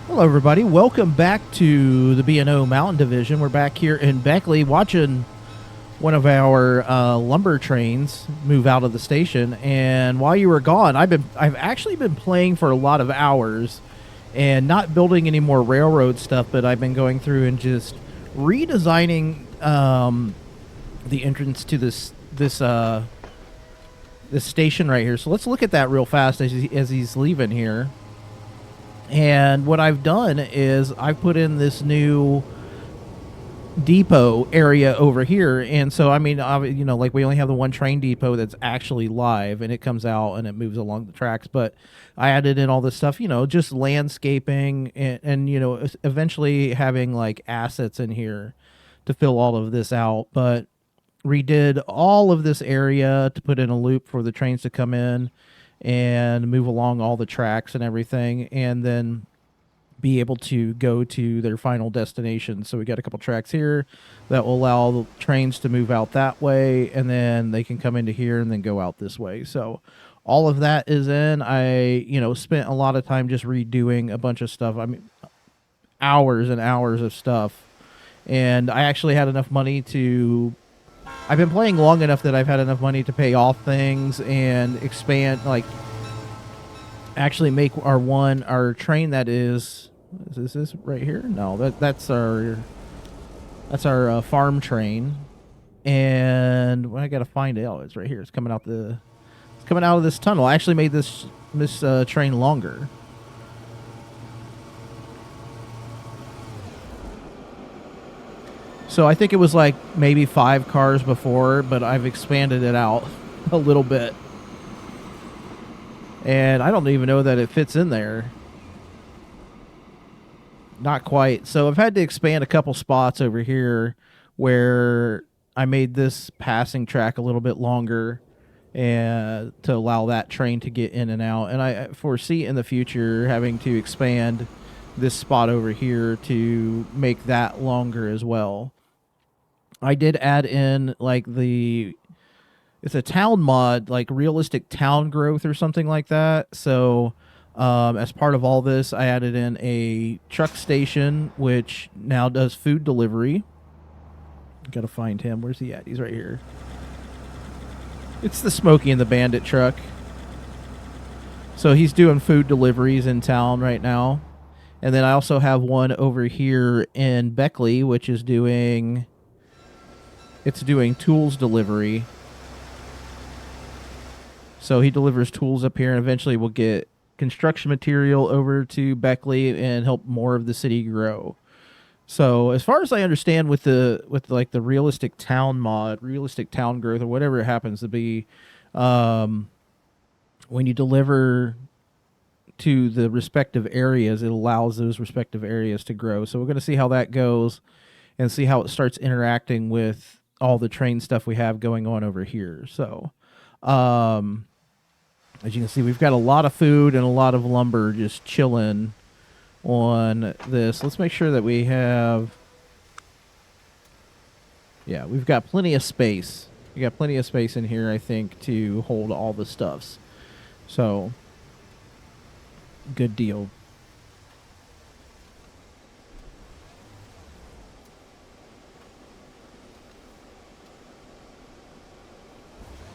Hello, everybody. Welcome back to the B&O Mountain Division. We're back here in Beckley watching one of our lumber trains move out of the station. And while you were gone, I've actually been playing for a lot of hours and not building any more railroad stuff, but I've been going through and just redesigning the entrance to this station right here. So let's look at that real fast as he's leaving here. And what I've done is I've put in this new depot area over here. And so, I mean, like we only have the one train depot that's actually live, and it comes out and it moves along the tracks. But I added in all this stuff, just landscaping and eventually having like assets in here to fill all of this out. But redid all of this area to put in a loop for the trains to come in and move along all the tracks and everything, and then be able to go to their final destination. So we got a couple tracks here that will allow the trains to move out that way, and then they can come into here and then go out this way. So all of that is in. I, spent a lot of time just redoing a bunch of stuff. I mean, hours and hours of stuff. And I actually had enough money to I've been playing long enough that I've had enough money to pay off things and expand, like actually make our train that is this right here? No, that's our farm train. And I got to find it. Oh, it's right here. It's coming out of this tunnel. I actually made this train longer. So I think it was like maybe 5 cars before, but I've expanded it out a little bit. And I don't even know that it fits in there. Not quite. So I've had to expand a couple spots over here where I made this passing track a little bit longer and to allow that train to get in and out. And I foresee in the future having to expand this spot over here to make that longer as well. I did add in like it's a town mod, like realistic town growth or something like that. So as part of all this, I added in a truck station, which now does food delivery. Got to find him. Where's he at? He's right here. It's the Smokey and the Bandit truck. So he's doing food deliveries in town right now. And then I also have one over here in Beckley, which is doing tools delivery. So he delivers tools up here, and eventually we'll get construction material over to Beckley and help more of the city grow. So as far as I understand, with the realistic town mod, realistic town growth, or whatever it happens to be, when you deliver to the respective areas, it allows those respective areas to grow. So we're going to see how that goes and see how it starts interacting with all the train stuff we have going on over here. So, as you can see, we've got a lot of food and a lot of lumber just chilling on this. Let's make sure that we have... Yeah, we've got plenty of space. We got plenty of space in here, I think, to hold all the stuffs. So, good deal.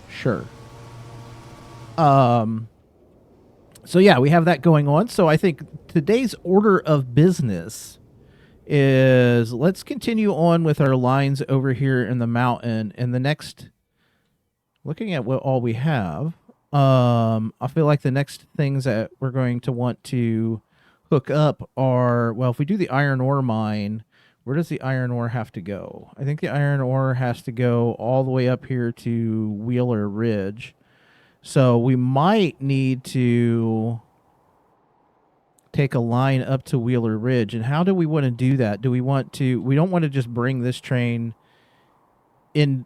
Sure. So yeah, we have that going on. So I think today's order of business is let's continue on with our lines over here in the mountain. And the next, looking at what all we have, I feel like the next things that we're going to want to hook up are, well, if we do the iron ore mine, where does the iron ore have to go? I think the iron ore has to go all the way up here to Wheeler Ridge. So we might need to take a line up to Wheeler Ridge. And how do we want to do that? We don't want to just bring this train in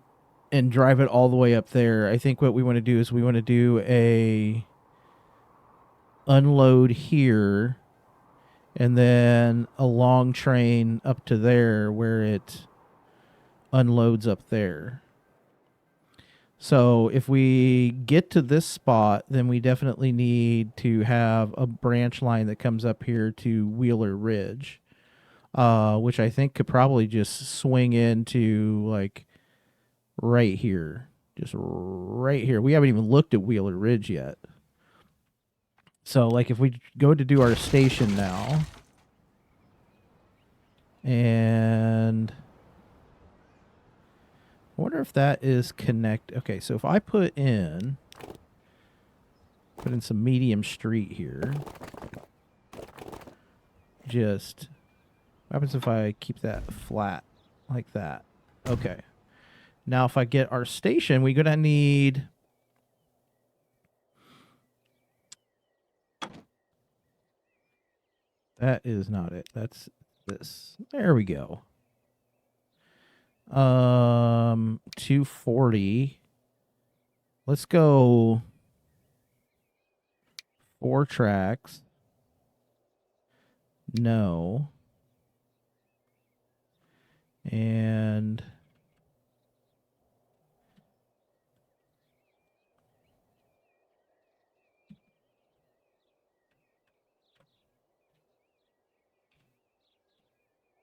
and drive it all the way up there. I think what we want to do is we want to do a unload here and then a long train up to there where it unloads up there. So if we get to this spot, then we definitely need to have a branch line that comes up here to Wheeler Ridge, which I think could probably just swing into like right here. Just right here. We haven't even looked at Wheeler Ridge yet. So like if we go to do our station now, and I wonder if that is connect. Okay, so if I put in some medium street here, just what happens if I keep that flat like that? Okay. Now if I get our station, we're gonna need that is not it. That's this. There we go. 240. Let's go 4 tracks. No. And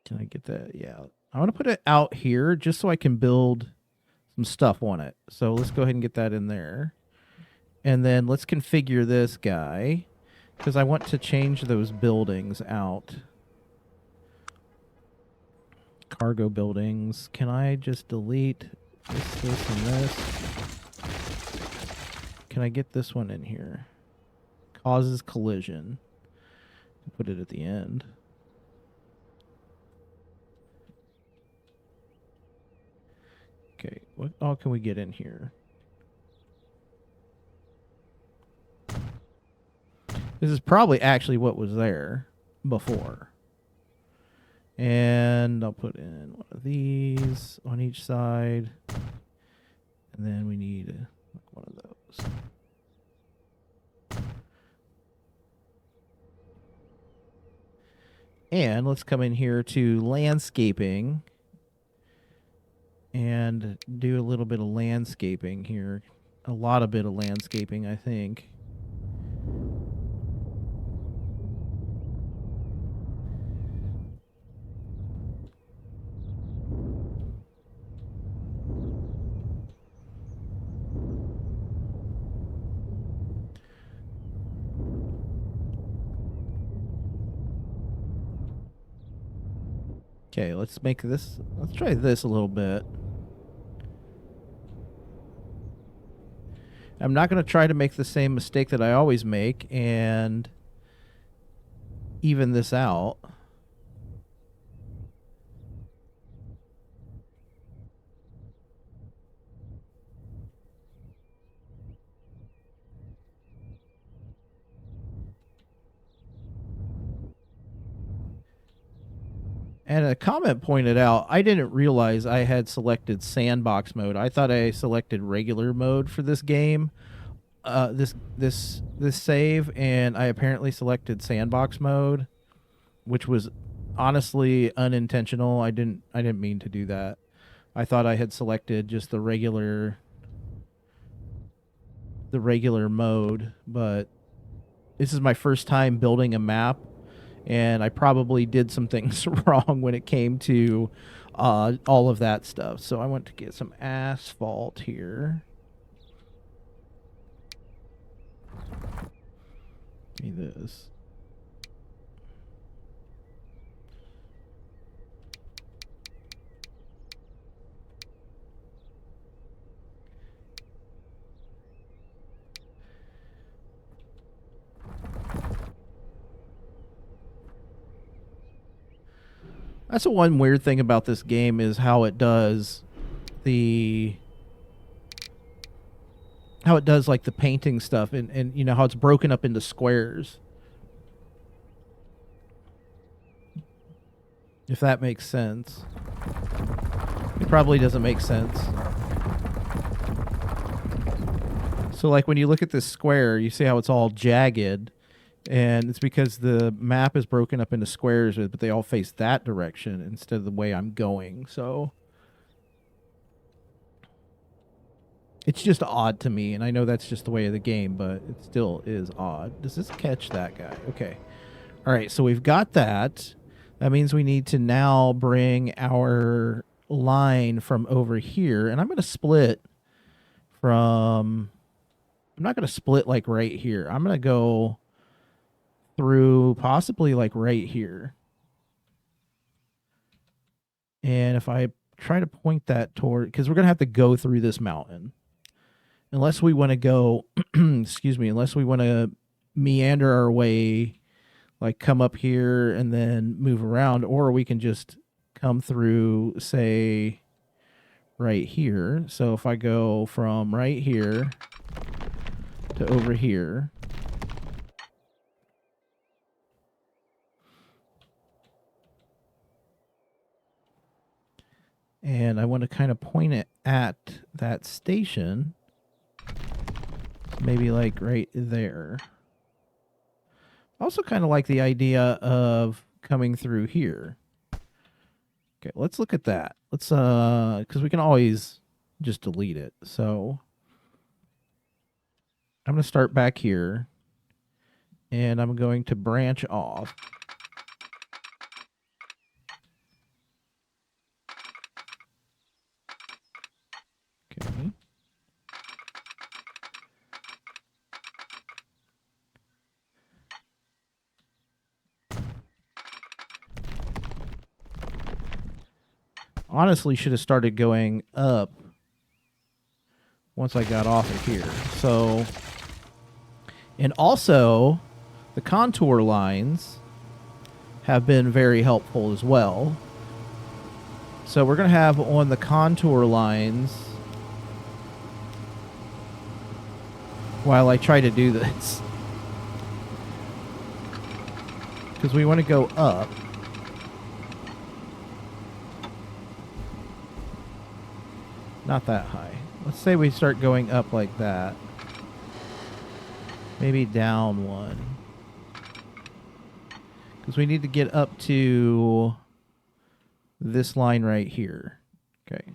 can I get that? Yeah. I want to put it out here just so I can build some stuff on it. So let's go ahead and get that in there. And then let's configure this guy because I want to change those buildings out. Cargo buildings. Can I just delete this, and this? Can I get this one in here? Causes collision. Put it at the end. Okay, what all can we get in here? This is probably actually what was there before. And I'll put in one of these on each side. And then we need one of those. And let's come in here to landscaping and do a little bit of landscaping here. A lot of bit of landscaping, I think. Okay, let's make this. Let's try this a little bit. I'm not going to try to make the same mistake that I always make and even this out. And a comment pointed out, I didn't realize I had selected sandbox mode. I thought I selected regular mode for this game, this save, and I apparently selected sandbox mode, which was honestly unintentional. I didn't mean to do that. I thought I had selected just the regular mode, but this is my first time building a map, and I probably did some things wrong when it came to all of that stuff. So I want to get some asphalt here. Give me this. That's the one weird thing about this game is how it does like the painting stuff, and you know how it's broken up into squares. If that makes sense. It probably doesn't make sense. So like when you look at this square, you see how it's all jagged, and it's because the map is broken up into squares, but they all face that direction instead of the way I'm going. So It's just odd to me, and I know that's just the way of the game, but it still is odd. Does this catch that guy? Okay. All right, so we've got that. That means we need to now bring our line from over here, and I'm going to split from... I'm not going to split like right here. I'm going to go through possibly like right here. And if I try to point that toward... because we're going to have to go through this mountain. Unless we want to go... excuse me. Unless we want to meander our way... like come up here and then move around, or we can just come through, say, right here. So if I go from right here to over here, and I want to kind of point it at that station, maybe like right there. I also kind of like the idea of coming through here. Okay, let's look at that. Let's because we can always just delete it. So I'm going to start back here, and I'm going to branch off. Okay. Honestly, should have started going up once I got off of here. So, and also, the contour lines have been very helpful as well. So we're going to have on the contour lines, while I try to do this, because we want to go up. Not that high. Let's say we start going up like that. Maybe down one. Because we need to get up to this line right here. Okay.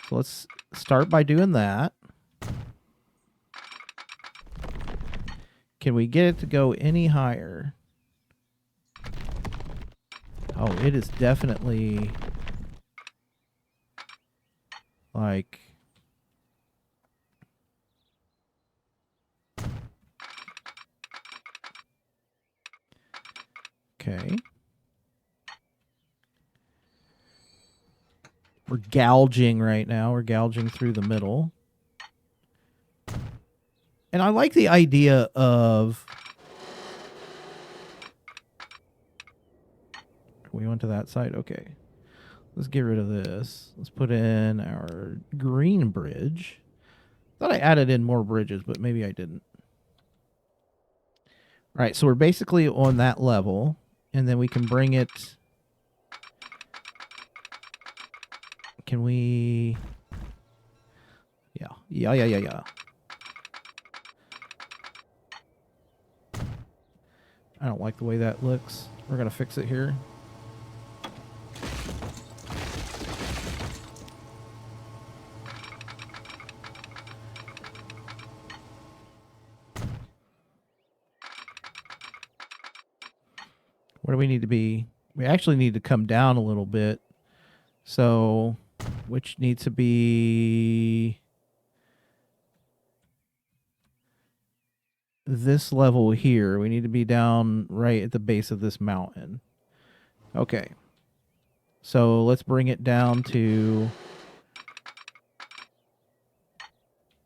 So let's start by doing that. Can we get it to go any higher? Oh, it is definitely like... Okay. We're gouging right now. We're gouging through the middle. And I like the idea of... We went to that side? Okay. Let's get rid of this. Let's put in our green bridge. Thought I added in more bridges, but maybe I didn't. All right, so we're basically on that level. And then we can bring it... Can we... Yeah. I don't like the way that looks. We're going to fix it here. Where do we need to be? We actually need to come down a little bit. So, which needs to be this level here. We need to be down right at the base of this mountain. Okay. So let's bring it down to...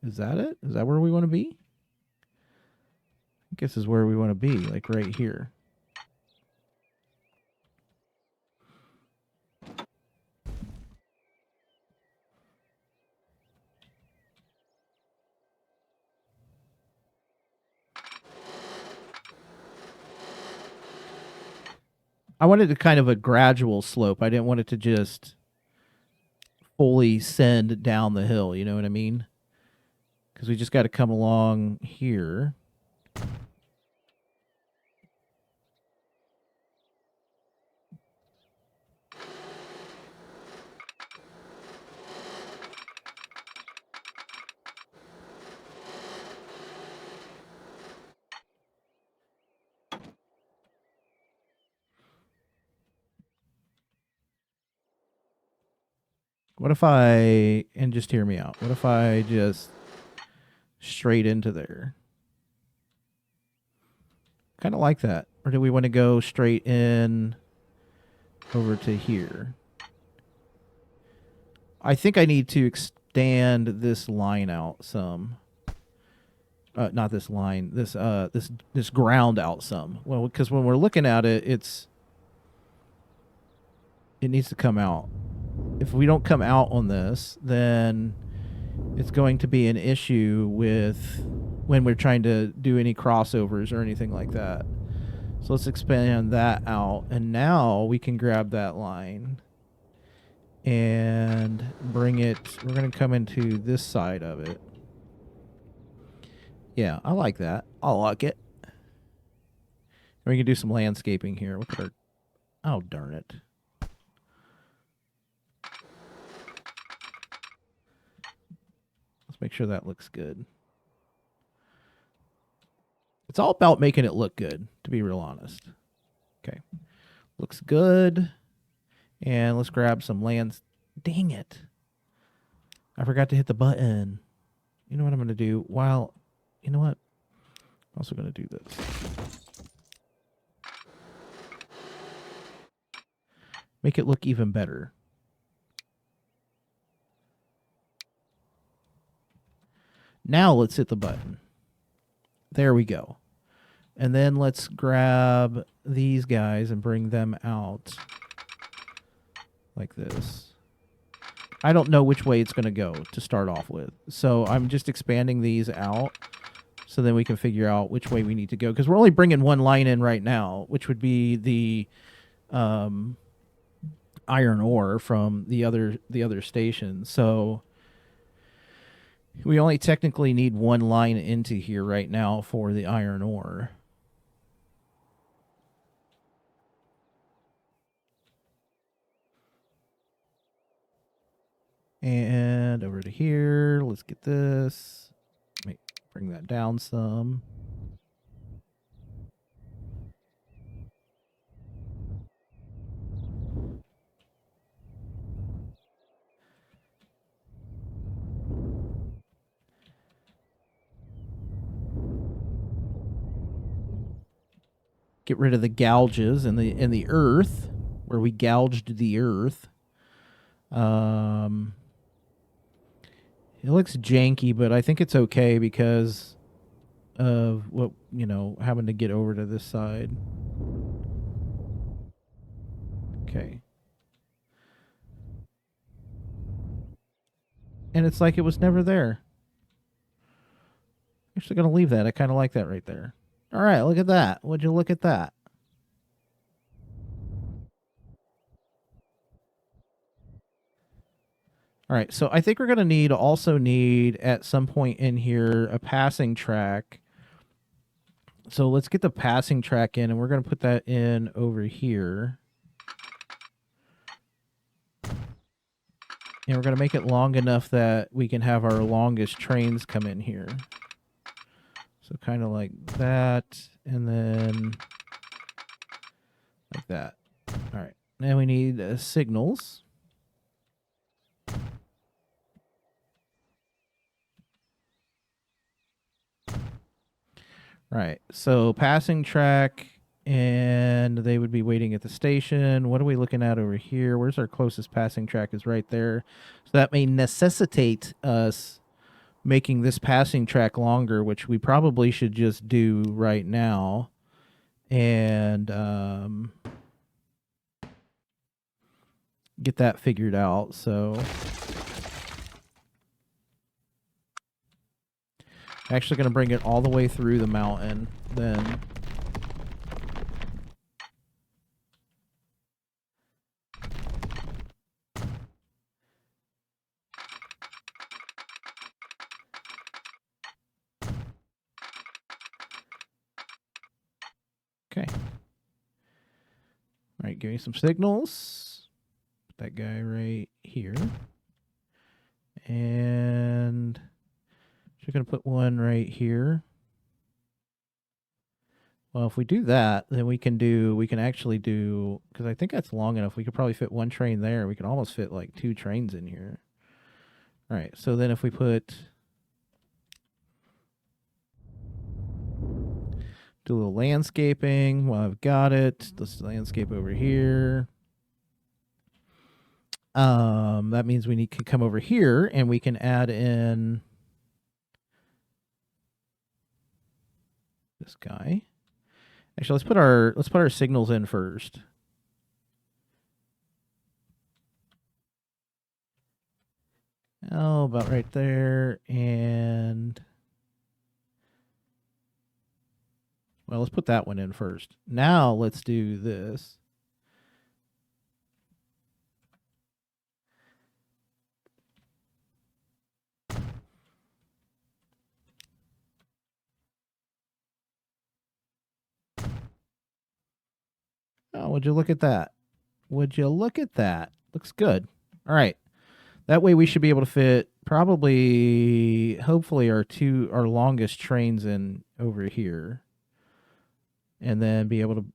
Is that it? Is that where we want to be? I guess is where we want to be, like right here. I wanted to kind of a gradual slope. I didn't want it to just fully send down the hill, you know what I mean? Because we just got to come along here. What if I, and just hear me out, what if I just straight into there? Kind of like that. Or do we want to go straight in over to here? I think I need to extend this line out some. Not this line. This ground out some. Well, because when we're looking at it, it needs to come out. If we don't come out on this, then it's going to be an issue with when we're trying to do any crossovers or anything like that. So let's expand that out, and now we can grab that line and bring it. We're going to come into this side of it. Yeah, I like that. I like it. We can do some landscaping here. Look at our... Oh, darn it. Let's make sure that looks good. It's all about making it look good, to be real honest. Okay. Looks good. And let's grab some lands. Dang it. I forgot to hit the button. You know what I'm going to do? While... You know what? I'm also going to do this. Make it look even better. Now let's hit the button. There we go. And then let's grab these guys and bring them out like this. I don't know which way it's going to go to start off with. So I'm just expanding these out so then we can figure out which way we need to go. Because we're only bringing one line in right now, which would be the iron ore from the other station. So we only technically need one line into here right now for the iron ore. And over to here, let's get this. Bring that down some. Get rid of the gouges in the earth, where we gouged the earth. It looks janky, but I think it's okay because of what, having to get over to this side. Okay. And it's like it was never there. I'm actually going to leave that. I kind of like that right there. All right, look at that. Would you look at that? All right, so I think we're going to also need at some point in here a passing track. So let's get the passing track in, and we're going to put that in over here. And we're going to make it long enough that we can have our longest trains come in here. So kind of like that, and then like that. All right, now we need signals. Right, so passing track, and they would be waiting at the station. What are we looking at over here? Where's our closest passing track? Is right there. So that may necessitate us making this passing track longer, which we probably should just do right now. And get that figured out. So I'm actually going to bring it all the way through the mountain then. Okay. All right, give me some signals. Put that guy right here. And we're going to put one right here. Well, if we do that, then we can actually do, because I think that's long enough. We could probably fit one train there. We could almost fit like 2 trains in here. All right, so then if we put, do a little landscaping. Well, I've got it. Let's landscape over here. That means we can come over here and we can add in this guy. Actually, let's put our signals in first. Oh, about right there. And well, let's put that one in first. Now let's do this. Oh, would you look at that? Would you look at that? Looks good. All right. That way we should be able to fit probably, hopefully, our longest trains in over here. And then be able to,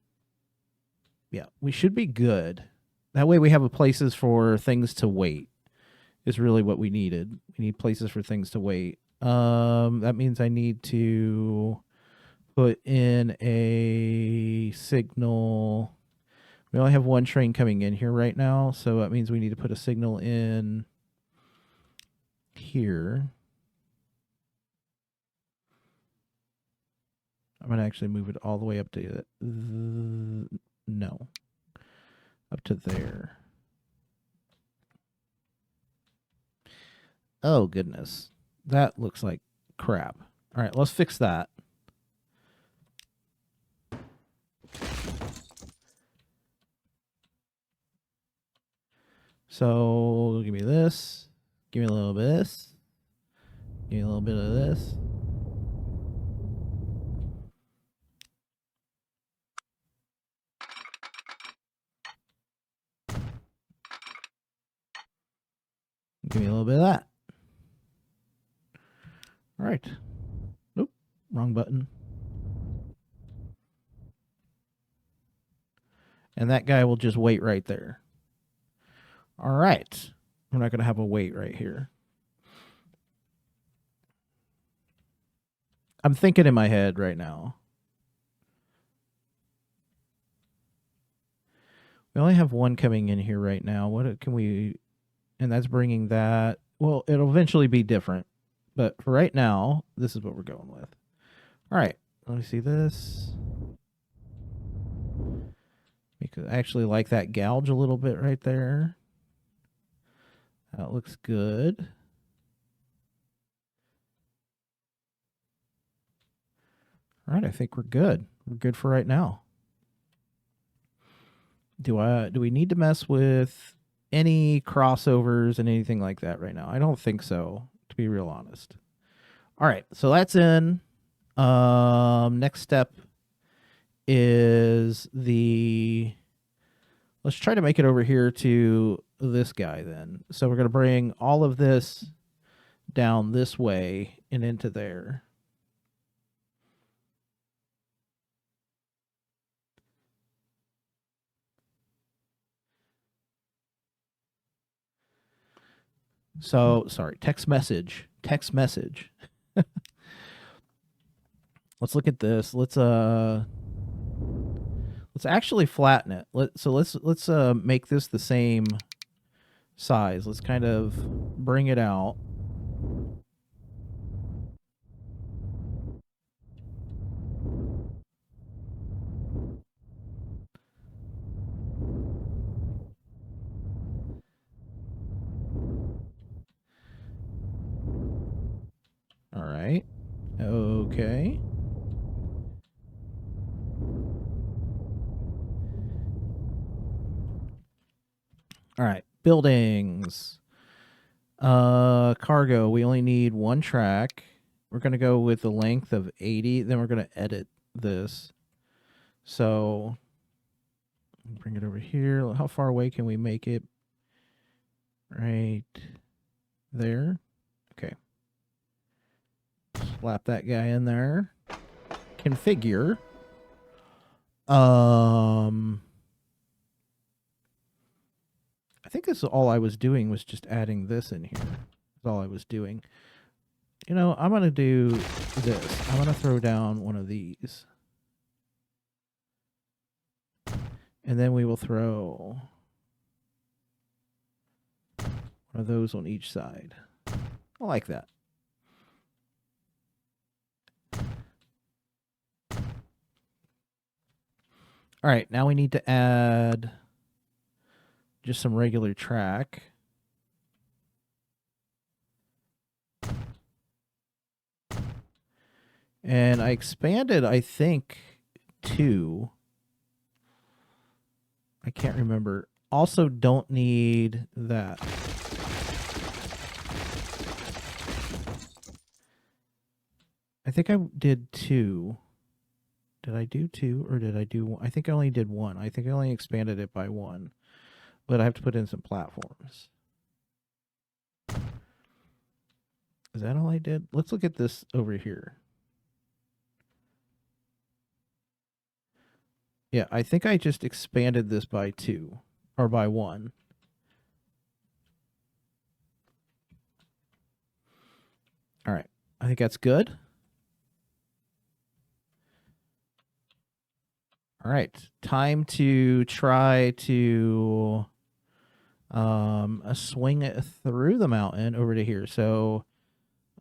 yeah, we should be good. That way we have places for things to wait is really what we needed. We need places for things to wait. That means I need to put in a signal. We only have one train coming in here right now, so that means we need to put a signal in here. I'm going to actually move it all the way up to no. Up to there. Oh, goodness. That looks like crap. All right, let's fix that. So give me this. Give me a little bit of this. Give me a little bit of this. Give me a little bit of that. All right. Nope. Wrong button. And that guy will just wait right there. All right. We're not going to have a wait right here. I'm thinking in my head right now. We only have one coming in here right now. What can we... And that's bringing that... Well, it'll eventually be different. But for right now, this is what we're going with. All right. Let me see this. We could actually like that gouge a little bit right there. That looks good. All right, I think we're good. We're good for right now. Do we need to mess with any crossovers and anything like that right now? I don't think so, to be real honest. All right, so that's in. Next step is let's try to make it over here to this guy then. So we're going to bring all of this down this way and into there. So, sorry, text message. Let's look at this. Let's actually flatten it. Let's make this the same size. Let's kind of bring it out. All right. Okay. All right. Buildings. Cargo. We only need one track. We're going to go with the length of 80. Then we're going to edit this. So bring it over here. How far away can we make it? Right there. Okay. Slap that guy in there. Configure. I think this is all I was doing was just adding this in here. That's all I was doing. You know, I'm going to do this. I'm going to throw down one of these. And then we will throw one of those on each side. I like that. All right, now we need to add just some regular track. And I expanded, I think, 2. I can't remember. Also don't need that. I think I did 2. Did I do 2 or did I do 1? I think I only did 1. I think I only expanded it by 1. But I have to put in some platforms. Is that all I did? Let's look at this over here. Yeah, I think I just expanded this by 2 or by 1. All right. I think that's good. All right. Time to try to swing it through the mountain over to here. So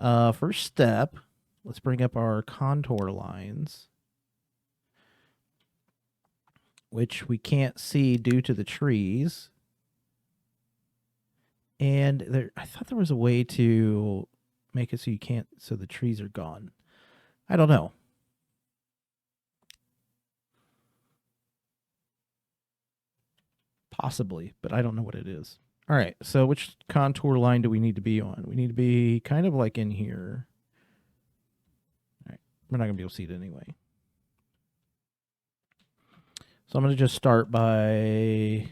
first step, let's bring up our contour lines, which we can't see due to the trees. And there, I thought there was a way to make it so you can't, so the trees are gone. I don't know. Possibly, but I don't know what it is. All right, so which contour line do we need to be on? We need to be kind of like in here. All right, we're not going to be able to see it anyway. So I'm going to just start by,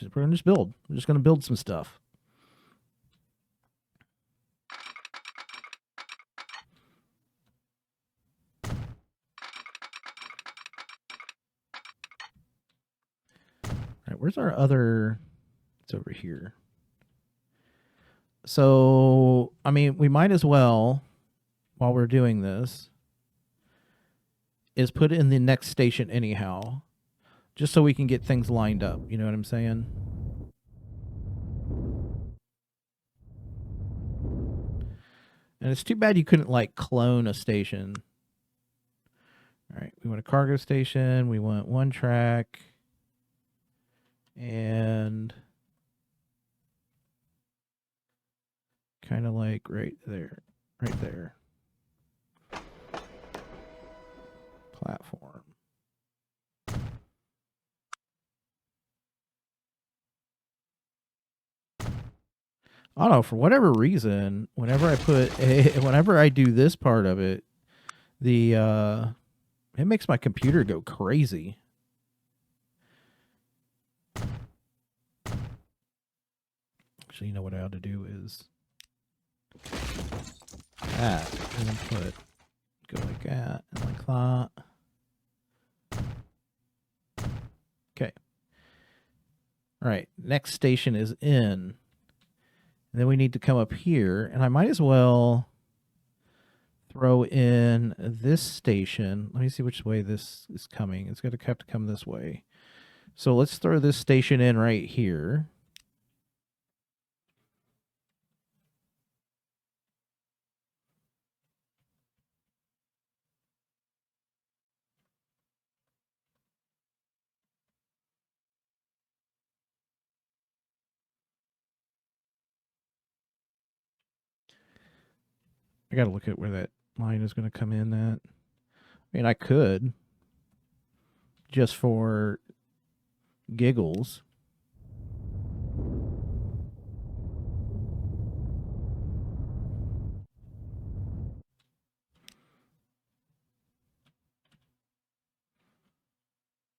we're going to just build. We're just going to build some stuff. All right, where's our other, it's over here. So, I mean, we might as well, while we're doing this, is put in the next station anyhow, just so we can get things lined up. You know what I'm saying? And it's too bad you couldn't, like, clone a station. All right, we want a cargo station. We want 1 track. And kind of like right there. Platform. I don't know, for whatever reason, whenever I do this part of it, it makes my computer go crazy. Actually, you know what I ought to do is that, and then go like that, and like that. Okay. All right, next station is in. And then we need to come up here, and I might as well throw in this station. Let me see which way this is coming. It's going to have to come this way. So let's throw this station in right here. I got to look at where that line is going to come in at. I mean, I could, just for giggles.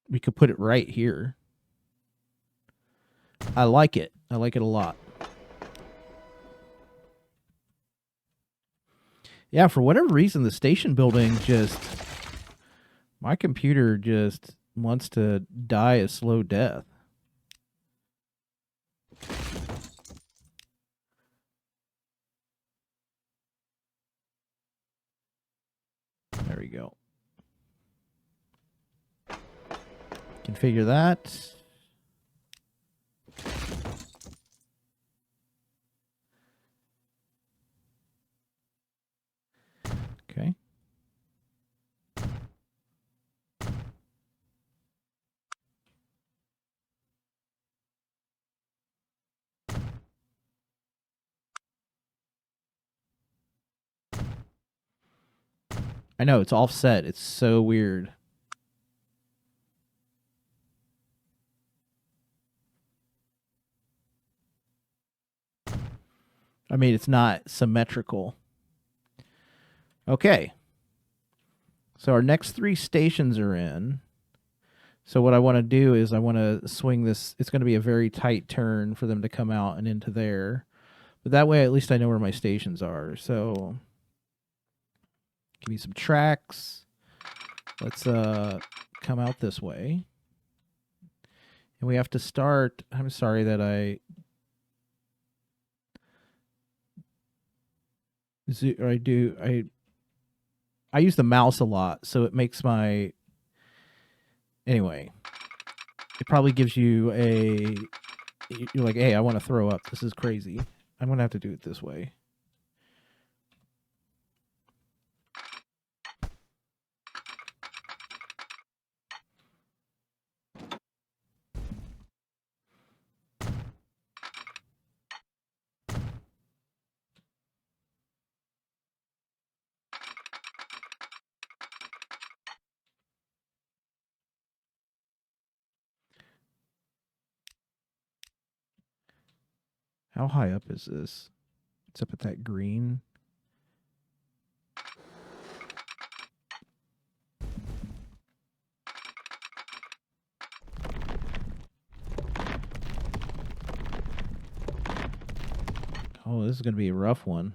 We could put it right here. I like it. I like it a lot. Yeah, for whatever reason, the station building just, my computer just wants to die a slow death. There we go. Configure that. Okay. I know, it's offset. It's so weird. I mean, it's not symmetrical. Okay. So our next 3 stations are in. So what I want to do is I want to swing this. It's going to be a very tight turn for them to come out and into there. But that way, at least I know where my stations are. So give me some tracks. Let's come out this way. And we have to start. I'm sorry that I use the mouse a lot, so it makes my, anyway, it probably gives you you're like, hey, I want to throw up. This is crazy. I'm going to have to do it this way. How high up is this? It's up at that green. Oh, this is going to be a rough one.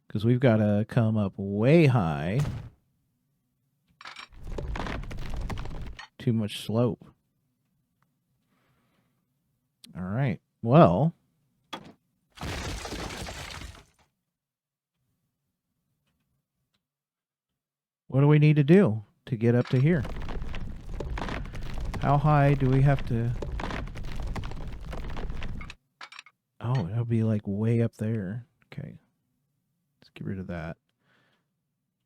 Because we've got to come up way high. Too much slope. All right. Well, what do we need to do to get up to here? How high do we have to? Oh, it'll be like way up there. Okay. Let's get rid of that.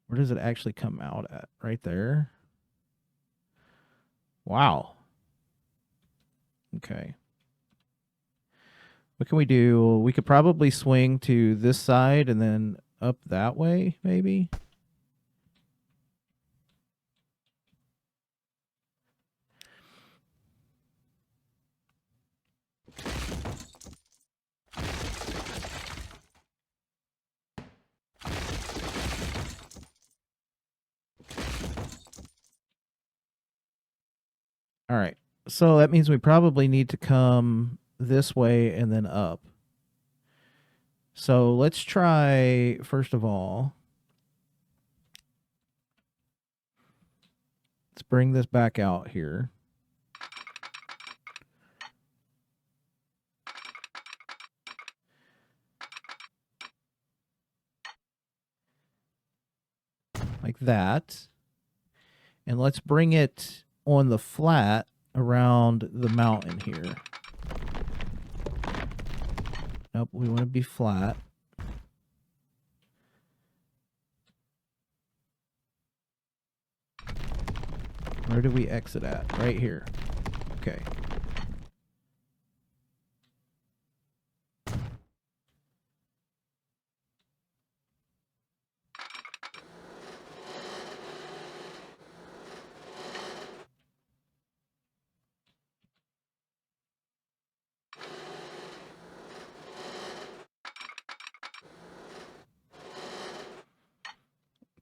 Where does it actually come out at? Right there? Wow. Okay. What can we do? We could probably swing to this side and then up that way, maybe? All right. So that means we probably need to come this way and then up. So let's try, first of all, let's bring this back out here. Like that. And let's bring it on the flat around the mountain here. Nope, we want to be flat. Where do we exit at? Right here. Okay.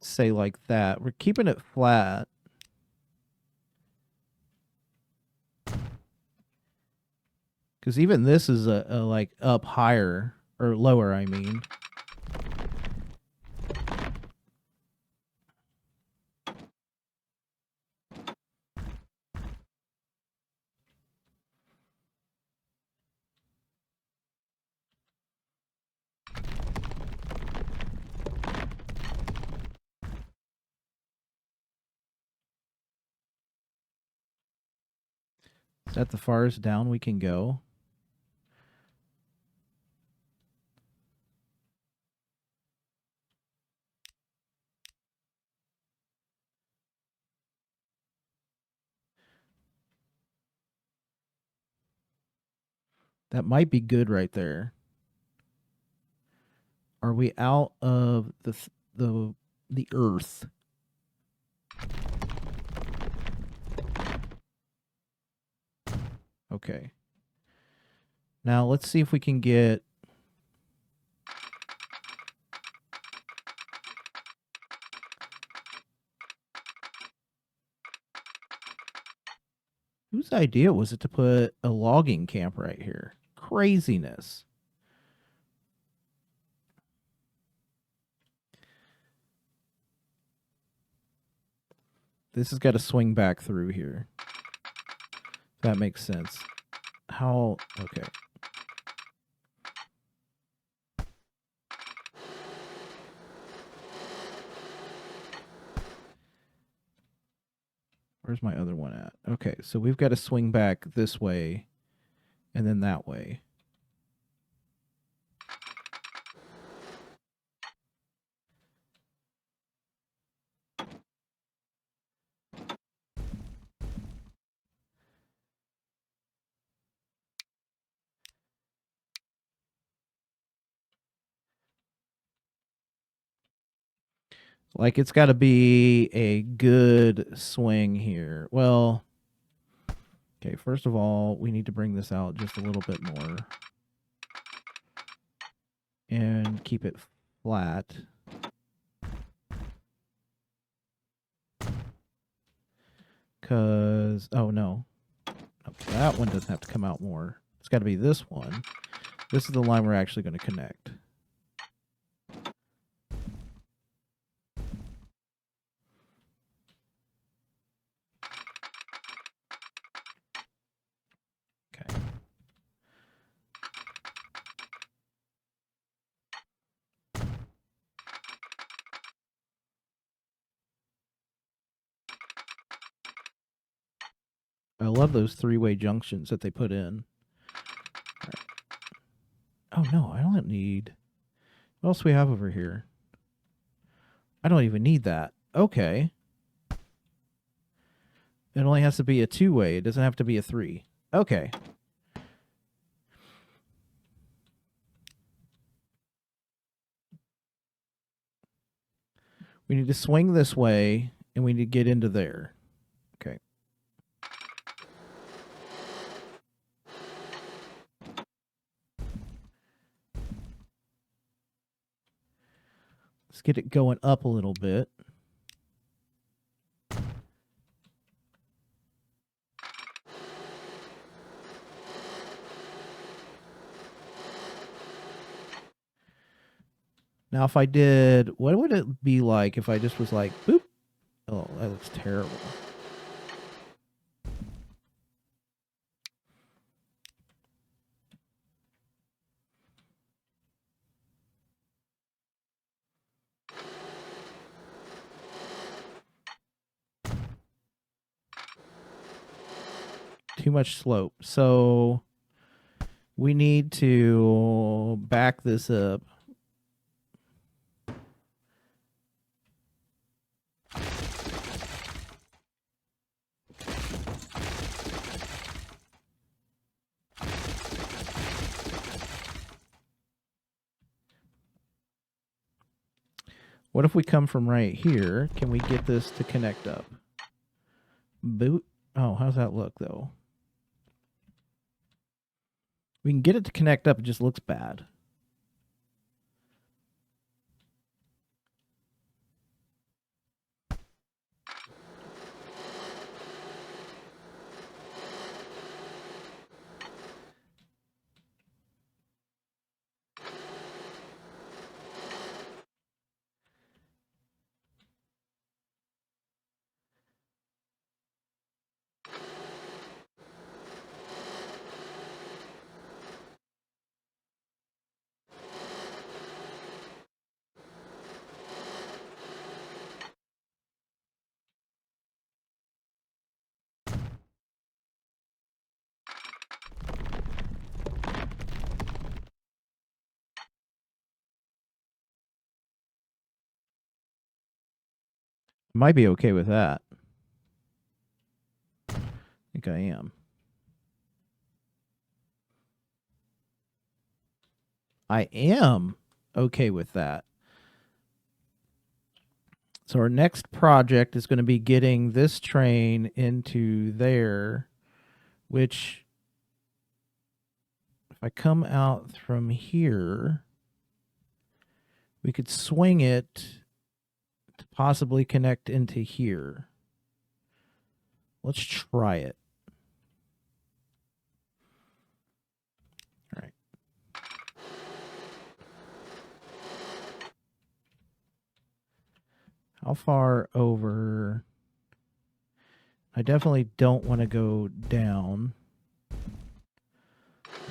Say like that. We're keeping it flat. Because even this is a like up higher or lower, I mean. Is that the farthest down we can go? That might be good right there. Are we out of the earth? Okay. Now let's see if we can get. Whose idea was it to put a logging camp right here? Craziness. This has got to swing back through here. That makes sense. How? Okay. Where's my other one at? Okay, so we've got to swing back this way and then that way. Like, it's got to be a good swing here. Well, okay, first of all, we need to bring this out just a little bit more. And keep it flat. Because, oh no. That one doesn't have to come out more. It's got to be this one. This is the line we're actually going to connect. Okay. I love those three-way junctions that they put in. Right. Oh no, I don't need. What else do we have over here? I don't even need that. Okay. It only has to be a two-way. It doesn't have to be a three. Okay. We need to swing this way, and we need to get into there. Okay. Let's get it going up a little bit. Now, if I did, what would it be like if I just was like, boop? Oh, that looks terrible. Too much slope. So we need to back this up. What if we come from right here? Can we get this to connect up? Boot. Oh, how's that look, though? We can get it to connect up. It just looks bad. Might be okay with that. I think I am. I am okay with that. So our next project is going to be getting this train into there, which if I come out from here, we could swing it to possibly connect into here. Let's try it. All right. How far over? I definitely don't want to go down.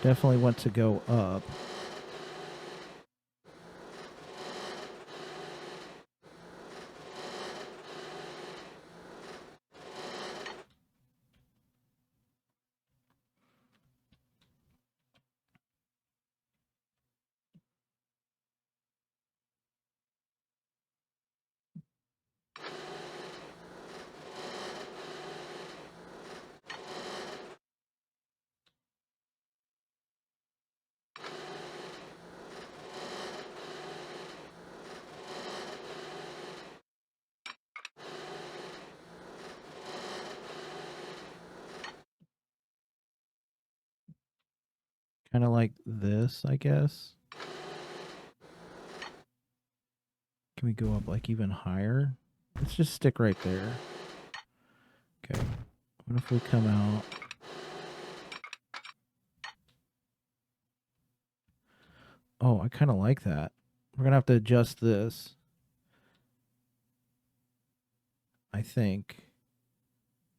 Definitely want to go up. Kind of like this, I guess. Can we go up like even higher? Let's just stick right there. Okay. What if we come out? Oh, I kind of like that. We're going to have to adjust this, I think.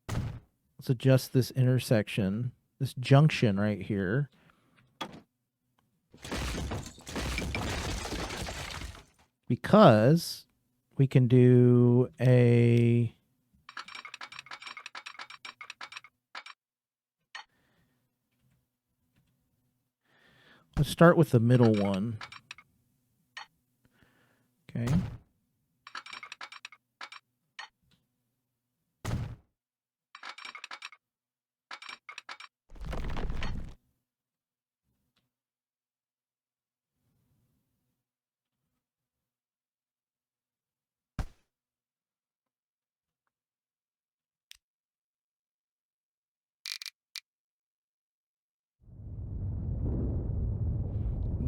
Let's adjust this intersection, this junction right here. Because we can do a... Let's start with the middle one. Okay.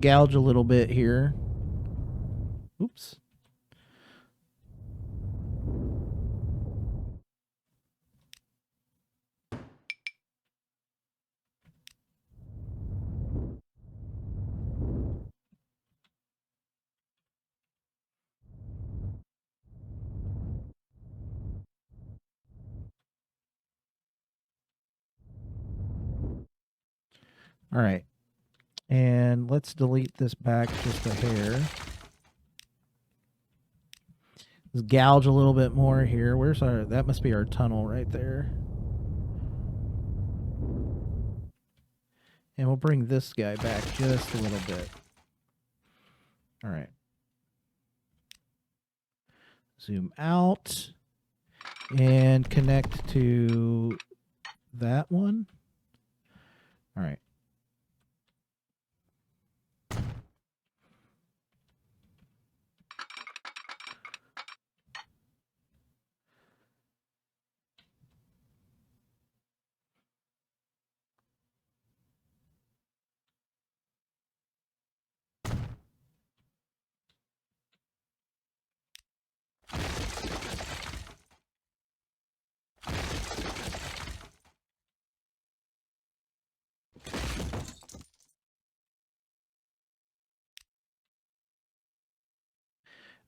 Gouge a little bit here. Oops. All right. And let's delete this back just a hair. Let's gouge a little bit more here. Where's our... That must be our tunnel right there. And we'll bring this guy back just a little bit. All right. Zoom out. And connect to that one. All right.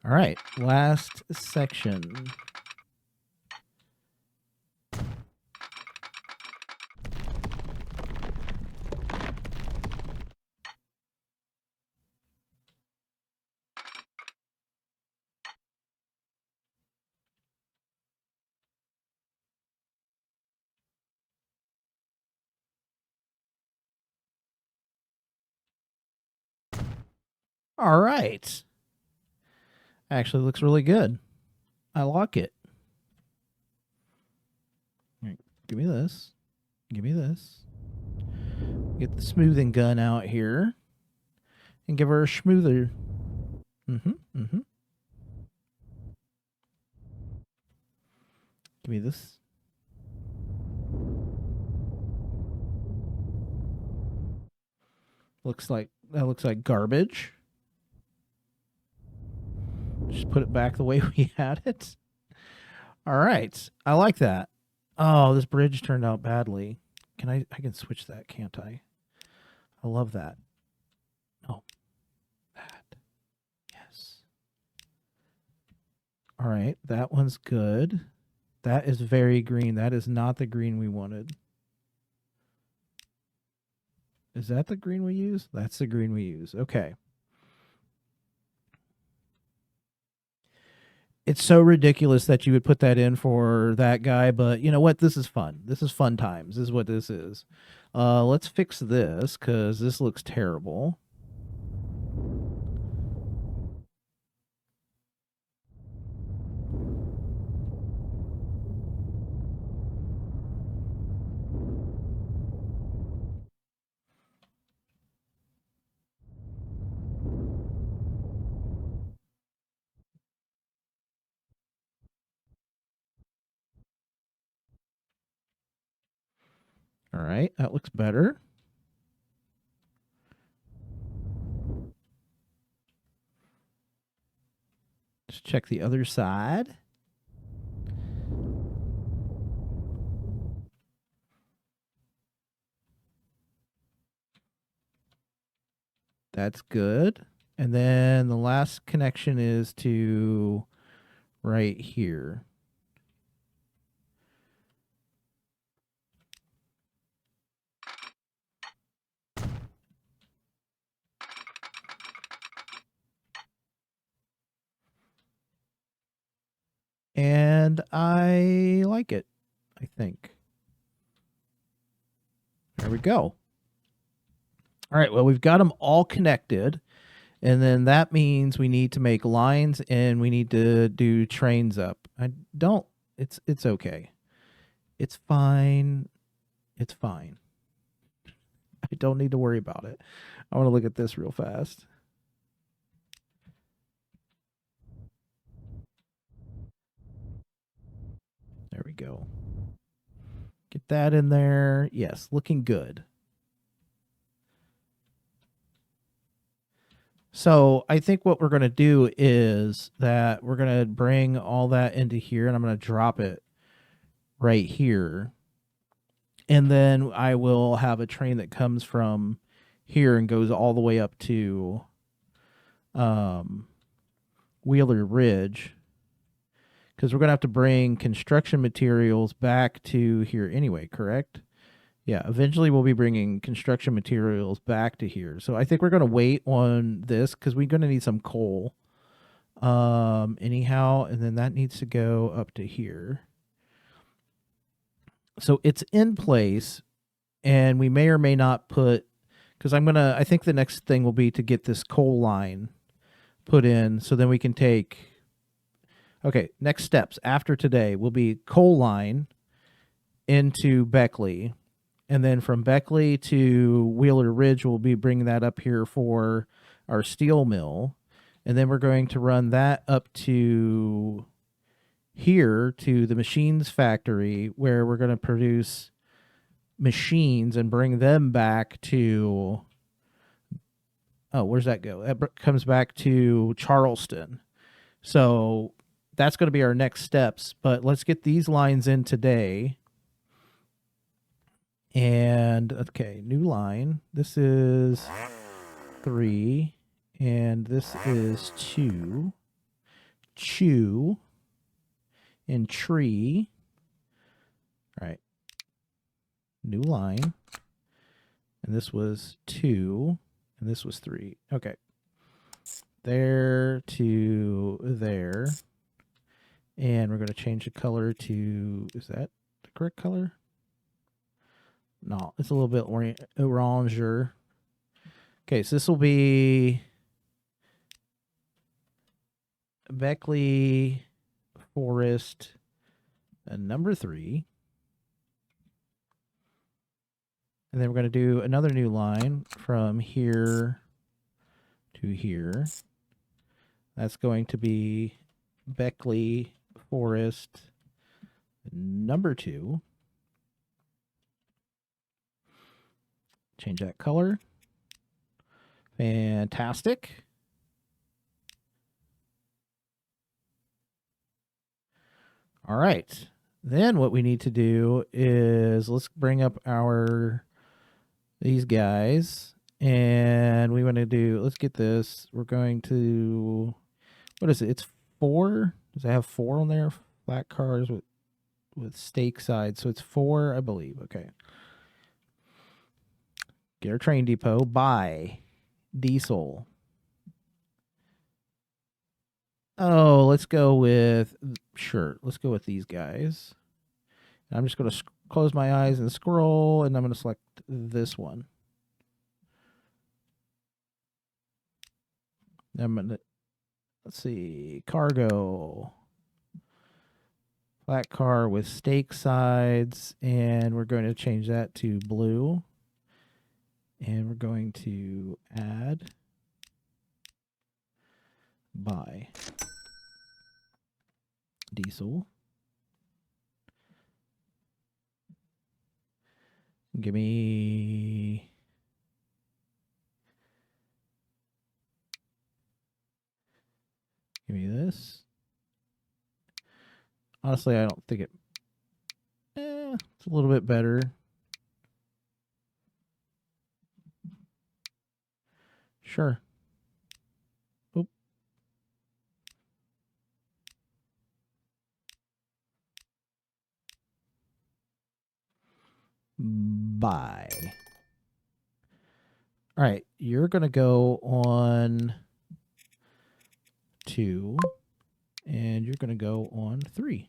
All right, last section. All right. Actually looks really good. I like it. Give me this. Give me this. Get the smoothing gun out here. And give her a schmoother. Mm-hmm. Give me this. That looks like garbage. Just put it back the way we had it. All right. I like that. Oh, this bridge turned out badly. I can switch that, can't I? I love that. Oh. That. Yes. All right, that one's good. That is very green. That is not the green we wanted. Is that the green we use? That's the green we use. Okay. It's so ridiculous that you would put that in for that guy, but you know what? This is fun. This is fun times. This is what this is. Let's fix this because this looks terrible. All right, that looks better. Just check the other side. That's good. And then the last connection is to right here. And I like it, I think. There we go. All right, well, we've got them all connected. And then that means we need to make lines and we need to do trains up. It's okay. It's fine. It's fine. I don't need to worry about it. I want to look at this real fast. There we go. Get that in there. Yes, looking good. So I think what we're going to do is that we're going to bring all that into here and I'm going to drop it right here. And then I will have a train that comes from here and goes all the way up to Wheeler Ridge. Because we're going to have to bring construction materials back to here anyway, correct? Yeah, eventually we'll be bringing construction materials back to here. So I think we're going to wait on this because we're going to need some coal anyhow. And then that needs to go up to here. So it's in place and we may or may not put, because I think the next thing will be to get this coal line put in so then we can take, okay, next steps after today will be coal line into Beckley. And then from Beckley to Wheeler Ridge, we'll be bringing that up here for our steel mill. And then we're going to run that up to here to the machines factory where we're going to produce machines and bring them back to, oh, where's that go? That comes back to Charleston. So that's going to be our next steps. But let's get these lines in today. And okay, new line. This is 3, and this is 2. Chew and tree. All right. New line. And this was 2, and this was 3. Okay. There to there. And we're going to change the color to, is that the correct color? No, it's a little bit oranger. Okay, so this will be Beckley Forest number 3. And then we're going to do another new line from here to here. That's going to be Beckley Forest number 2. Change that color. Fantastic. All right. Then what we need to do is let's bring up these guys, and we want to do, let's get this. We're going to, what is it? It's 4. Does it have 4 on there? Flat cars with stake sides. So it's 4, I believe. Okay. Get our train depot. Buy diesel. Oh, let's go with, sure, let's go with these guys. And I'm just going to close my eyes and scroll, and I'm going to select this one. I'm going to, let's see, cargo. Flat car with stake sides, and we're going to change that to blue. And we're going to add buy diesel. Give me this. Honestly, I don't think it's a little bit better. Sure. Oop. Buy. All right, you're going to go on 2, and you're going to go on 3.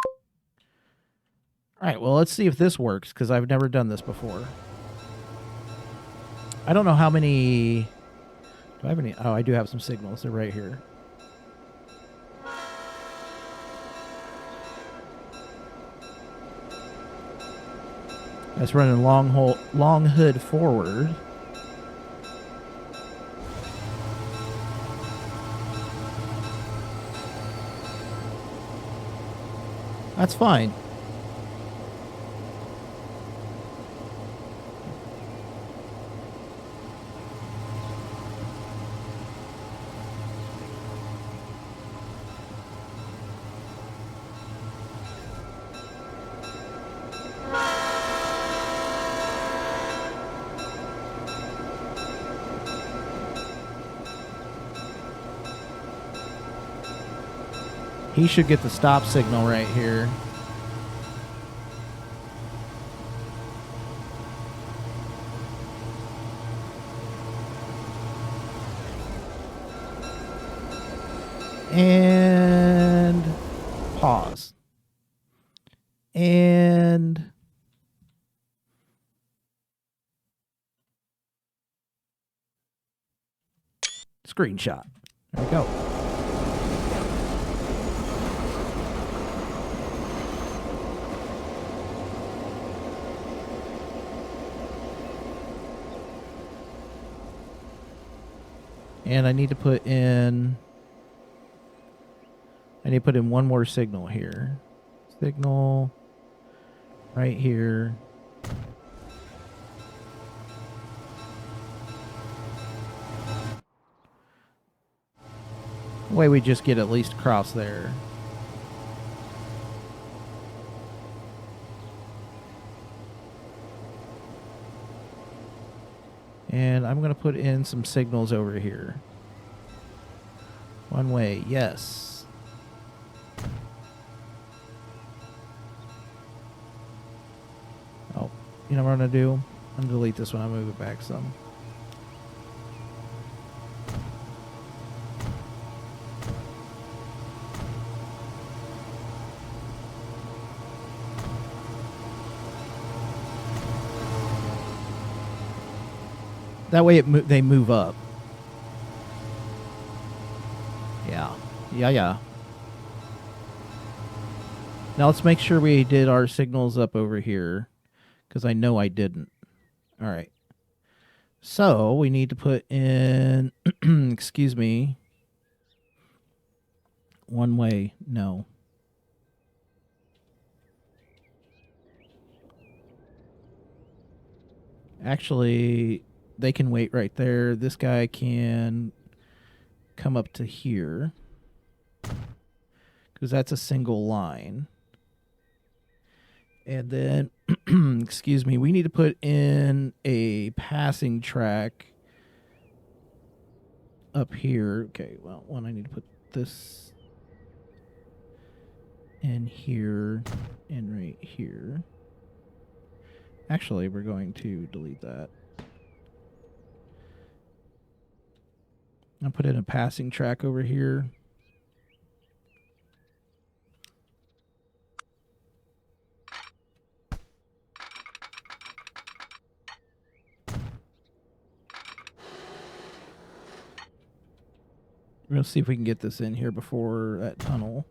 All right, well, let's see if this works, because I've never done this before. I don't know how many... Do I have any? Oh, I do have some signals. They're right here. That's running long hood forward. That's fine. He should get the stop signal right here. And pause. And screenshot. There we go. And I need to put in one more signal here. Signal right here. Way we just get at least across there. And I'm going to put in some signals over here. One way, yes. Oh, you know what I'm going to do? I'm going to delete this one. I'll move it back some. That way they move up. Yeah. Now let's make sure we did our signals up over here, because I know I didn't. All right. So we need to put in, excuse me, one way. No. Actually, they can wait right there. This guy can come up to here because that's a single line. And then, excuse me, we need to put in a passing track up here. Okay, well, one, I need to put this in here and right here. Actually, we're going to delete that. I'll put in a passing track over here. We're going to see if we can get this in here before that tunnel.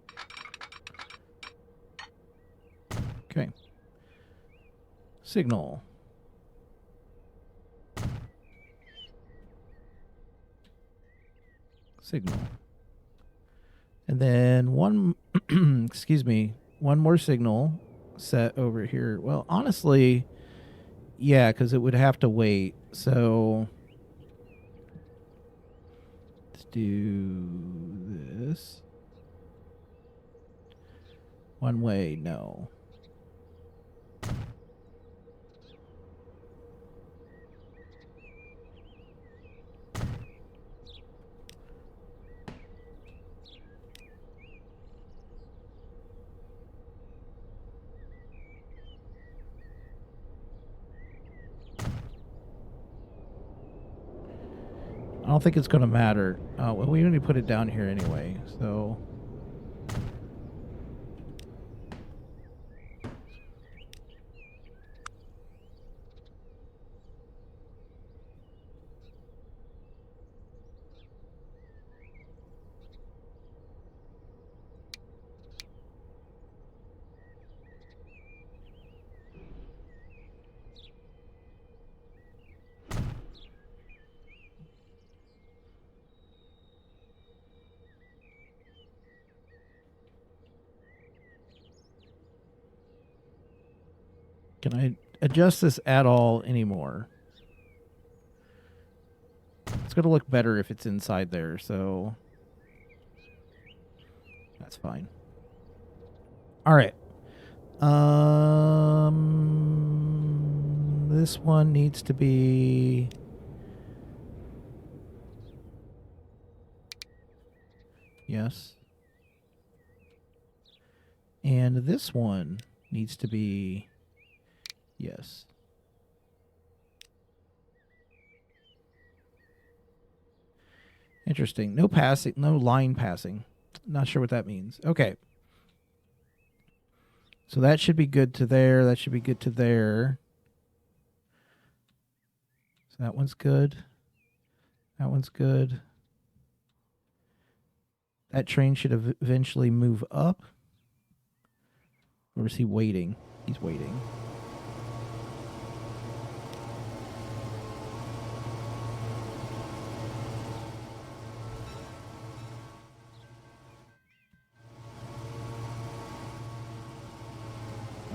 Okay. Signal. Signal. And then one, excuse me, one more signal set over here. Well, honestly, yeah, because it would have to wait. So let's do this. One way, no. I don't think it's going to matter. Well, we only put it down here anyway, so. Can I adjust this at all anymore? It's going to look better if it's inside there, so that's fine. All right. This one needs to be yes. And this one needs to be yes. Interesting. No passing, no line passing. Not sure what that means. Okay. So that should be good to there. That should be good to there. So that one's good. That one's good. That train should eventually move up. Or is he waiting? He's waiting.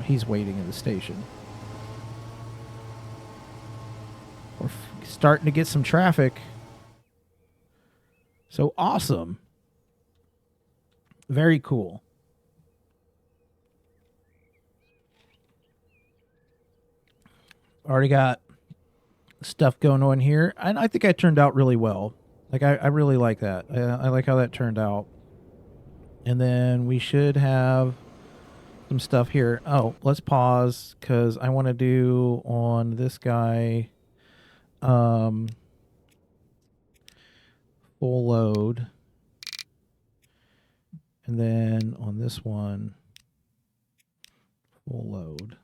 He's waiting at the station. We're starting to get some traffic. So awesome. Very cool. Already got stuff going on here. And I think I turned out really well. Like, I really like that. I like how that turned out. And then we should have some stuff here. Oh, let's pause because I want to do on this guy full load. And then on this one, full load.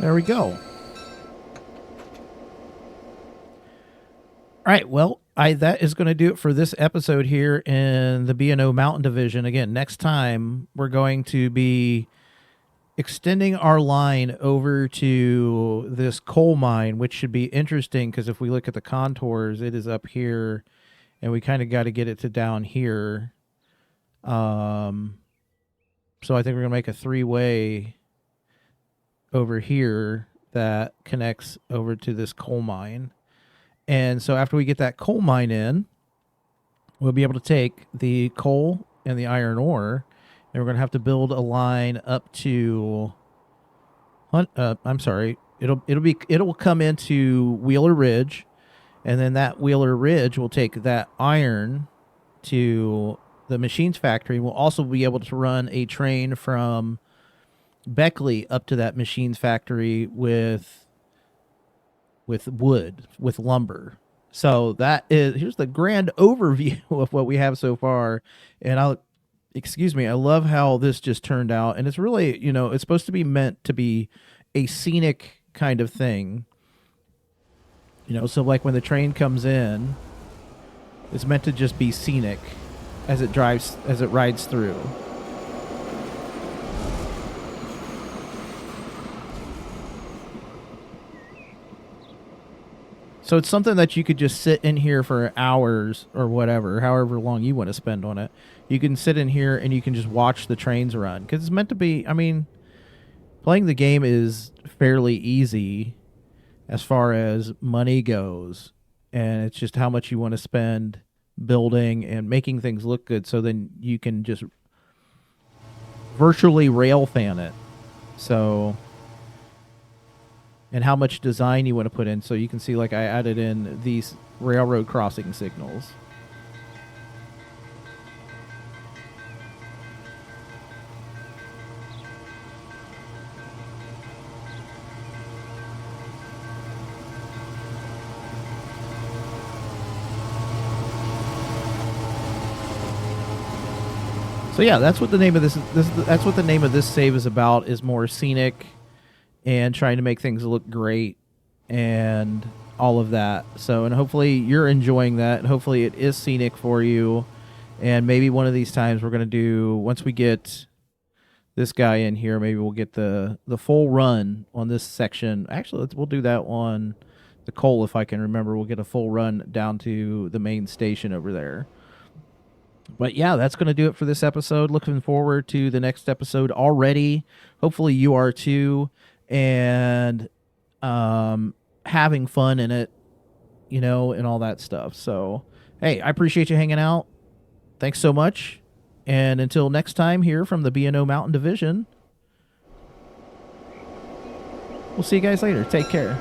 There we go. All right, well, that is going to do it for this episode here in the B&O Mountain Division. Again, next time we're going to be extending our line over to this coal mine, which should be interesting because if we look at the contours, it is up here, and we kind of got to get it to down here. So I think we're going to make a three-way over here that connects over to this coal mine. And so after we get that coal mine in, we'll be able to take the coal and the iron ore, and we're going to have to build a line up to I'm sorry. It'll come into Wheeler Ridge, and then that Wheeler Ridge will take that iron to the machines factory. We'll also be able to run a train from Beckley up to that machines factory with wood, with lumber. So here's the grand overview of what we have so far. And I love how this just turned out. And it's really, it's supposed to be meant to be a scenic kind of thing. So like when the train comes in, it's meant to just be scenic as it rides through. So it's something that you could just sit in here for hours or whatever, however long you want to spend on it. You can sit in here and you can just watch the trains run. Because it's meant to be, playing the game is fairly easy as far as money goes. And it's just how much you want to spend building and making things look good. So then you can just virtually rail fan it. So... and how much design you want to put in. So you can see, like, I added in these railroad crossing signals. So yeah, that's what the name of that's what the name of this save is about, is more scenic and trying to make things look great and all of that. So, and hopefully you're enjoying that, and hopefully it is scenic for you. And maybe one of these times we're going to do, once we get this guy in here, maybe we'll get the full run on this section. Actually, we'll do that on the coal if I can remember. We'll get a full run down to the main station over there. But yeah, that's going to do it for this episode. Looking forward to the next episode already. Hopefully you are too. And having fun in it, and all that stuff. So, hey, I appreciate you hanging out. Thanks so much. And until next time here from the B&O Mountain Division, we'll see you guys later. Take care.